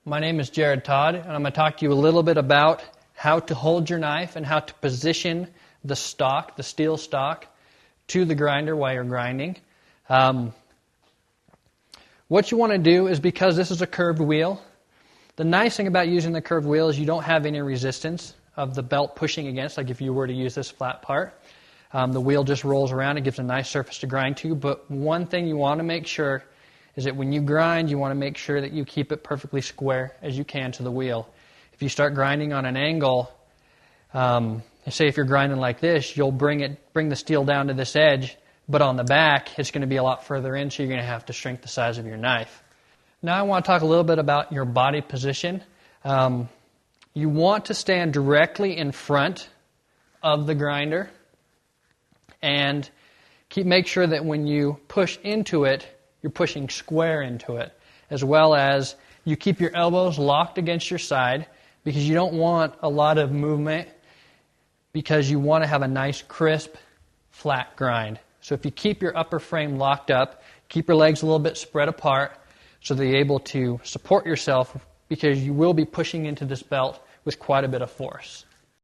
My name is Jared Todd, and I'm going to talk to you a little bit about how to hold your knife and how to position the stock, the steel stock, to the grinder while you're grinding. What you want to do is, because this is a curved wheel, the nice thing about using the curved wheel is you don't have any resistance of the belt pushing against, like if you were to use this flat part. The wheel just rolls around. It gives a nice surface to grind to. But one thing you want to make sure is that when you grind, you want to make sure that you keep it perfectly square as you can to the wheel. If you start grinding on an angle, say if you're grinding like this, you'll bring the steel down to this edge, but on the back, it's going to be a lot further in, so you're going to have to shrink the size of your knife. Now I want to talk a little bit about your body position. You want to stand directly in front of the grinder and make sure that when you push into it, you're pushing square into it, as well as you keep your elbows locked against your side, because you don't want a lot of movement, because you want to have a nice, crisp, flat grind. So if you keep your upper frame locked up, keep your legs a little bit spread apart so that you're able to support yourself, because you will be pushing into this belt with quite a bit of force.